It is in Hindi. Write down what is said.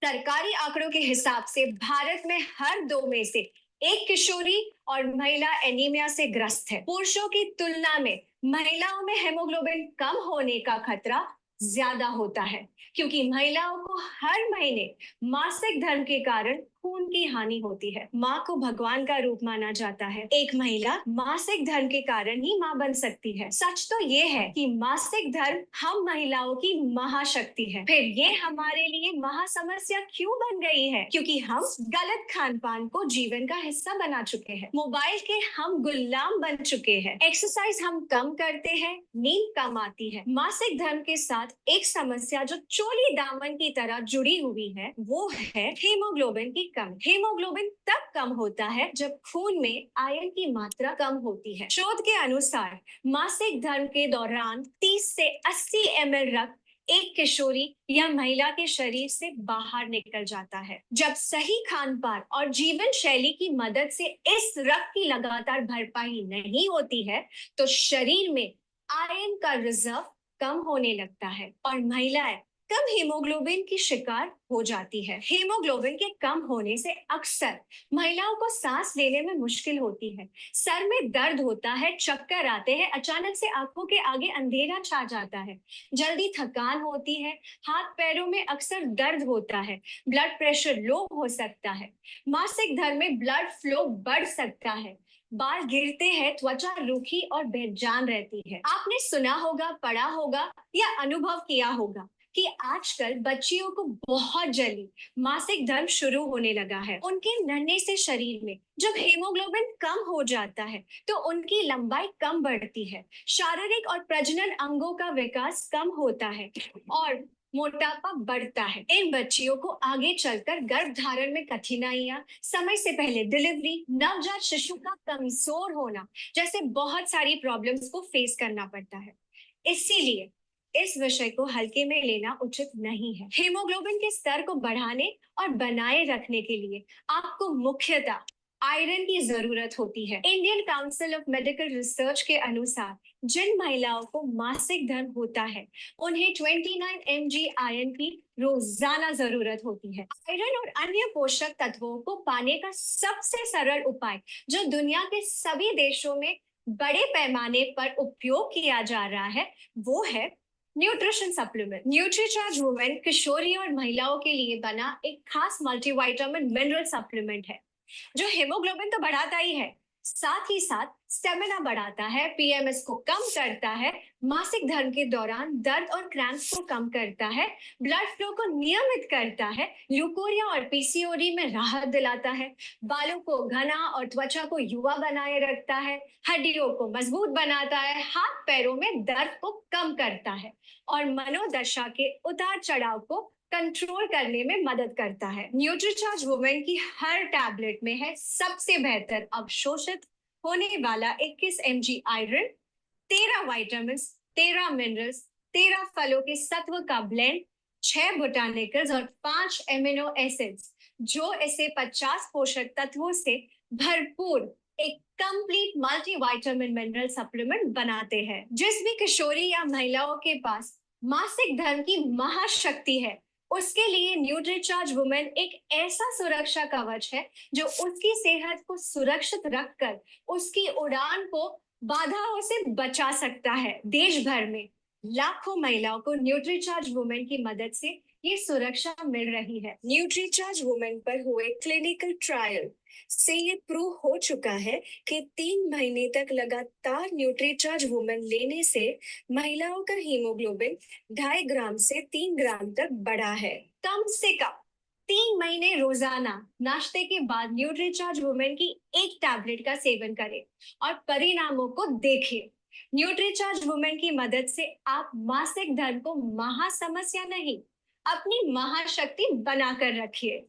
सरकारी आंकड़ों के हिसाब से भारत में हर दो में से एक किशोरी और महिला एनीमिया से ग्रस्त है। पुरुषों की तुलना में महिलाओं में हेमोग्लोबिन कम होने का खतरा ज्यादा होता है, क्योंकि महिलाओं को हर महीने मासिक धर्म के कारण खून की हानि होती है। माँ को भगवान का रूप माना जाता है। एक महिला मासिक धर्म के कारण ही माँ बन सकती है। सच तो ये है कि मासिक धर्म हम महिलाओं की महाशक्ति है। फिर ये हमारे लिए महासमस्या क्यों बन गई है? क्योंकि हम गलत खान पान को जीवन का हिस्सा बना चुके हैं। मोबाइल के हम गुलाम बन चुके हैं। एक्सरसाइज हम कम करते हैं, नींद कम आती है। मासिक धर्म के साथ एक समस्या जो चोली दामन की तरह जुड़ी हुई है, वो है हीमोग्लोबिन की कमी। हीमोग्लोबिन तब कम होता है जब खून में आयरन की मात्रा कम होती है। शोध के अनुसार मासिक धर्म के दौरान 30 से 80 ml रक्त एक किशोरी या महिला के शरीर से बाहर निकल जाता है। जब सही खान पान और जीवन शैली की मदद से इस रक्त की लगातार भरपाई नहीं होती है, तो शरीर में आयरन का रिजर्व कम होने लगता है और महिलाएं कम हीमोग्लोबिन की शिकार हो जाती है। हीमोग्लोबिन के कम होने से अक्सर महिलाओं को सांस लेने में मुश्किल होती है, सर में दर्द होता है, चक्कर आते हैं, अचानक से आंखों के आगे अंधेरा छा जाता है, जल्दी थकान होती है, हाथ पैरों में अक्सर दर्द होता है, ब्लड प्रेशर लो हो सकता है, मासिक धर्म में ब्लड फ्लो बढ़ सकता है, बाल गिरते हैं, त्वचा रूखी और बेजान रहती है। आपने सुना होगा, पढ़ा होगा या अनुभव किया होगा कि आजकल बच्चियों को बहुत जल्दी मासिक धर्म शुरू होने लगा है। उनके नन्हे से शरीर में जब हीमोग्लोबिन कम हो जाता है, तो उनकी लंबाई कम बढ़ती है, शारीरिक और प्रजनन अंगों का विकास कम होता है और मोटापा बढ़ता है। इन बच्चियों को आगे चलकर गर्भ धारण में कठिनाइयां, समय से पहले डिलीवरी, नवजात शिशु का कमजोर होना जैसे बहुत सारी प्रॉब्लम्स को फेस करना पड़ता है। इसीलिए इस विषय को हल्के में लेना उचित नहीं है। हीमोग्लोबिन के स्तर को बढ़ाने और बनाए रखने के लिए आपको मुख्यतः आयरन की जरूरत होती है। Indian council of medical research के अनुसार जिन महिलाओं को मासिक धर्म होता है, उन्हें 29 mg आयरन की रोजाना जरूरत होती है। आयरन और अन्य पोषक तत्वों को पाने का सबसे सरल उपाय जो दुनिया के सभी देशों में बड़े पैमाने पर उपयोग किया जा रहा है, वो है न्यूट्रिशन सप्लीमेंट। न्यूट्रीचार्ज वुमेन किशोरी और महिलाओं के लिए बना एक खास मल्टीविटामिन मिनरल सप्लीमेंट है, जो हेमोग्लोबिन तो बढ़ाता ही है, साथ ही साथ स्टेमिना बढ़ाता है, पीएमएस को कम करता है, मासिक धर्म के दौरान दर्द और क्रैम्प्स को कम करता है, ब्लड फ्लो को नियमित करता है, ल्यूकोरिया और पीसीओडी में राहत दिलाता है, बालों को घना और त्वचा को युवा बनाए रखता है, हड्डियों को मजबूत बनाता है, हाथ पैरों में दर्द को कम करता है और मनोदशा के उतार चढ़ाव को कंट्रोल करने में मदद करता है। न्यूट्रीचार्ज वुमेन की हर टैबलेट में है सबसे बेहतर अवशोषित होने वाला 21 mg आयरन, 13 विटामिन, 13 मिनरल्स, 13 फलों के सत्व का ब्लेंड, 6 बोटानिकल्स और 5 एमिनो एसिड्स, जो इसे 50 पोषक तत्वों से भरपूर एक complete multi vitamin mineral supplement बनाते हैं। जिस भी किशोरी या महिलाओं के पास मासिक धर्म की महाशक्ति है, उसके लिए न्यूट्रीचार्ज वुमेन एक ऐसा सुरक्षा कवच है जो उसकी सेहत को सुरक्षित रखकर उसकी उड़ान को बाधाओं से बचा सकता है। देश भर में लाखों महिलाओं को न्यूट्रीचार्ज वुमेन की मदद से ये सुरक्षा मिल रही है। न्यूट्रीचार्ज वुमेन पर हुए क्लिनिकल ट्रायल से ये प्रूव हो चुका है कि 3 महीने तक लगातार न्यूट्रीचार्ज वुमेन लेने से महिलाओं का हीमोग्लोबिन 2.5 ग्राम से 3 ग्राम तक बढ़ा है। कम से कम 3 महीने रोजाना नाश्ते के बाद न्यूट्रीचार्ज वुमेन की एक टैबलेट का सेवन करें और परिणामों को देखें। न्यूट्रीचार्ज वुमेन की मदद से आप मासिक धर्म को महासमस्या नहीं, अपनी महाशक्ति बनाकर रखिए।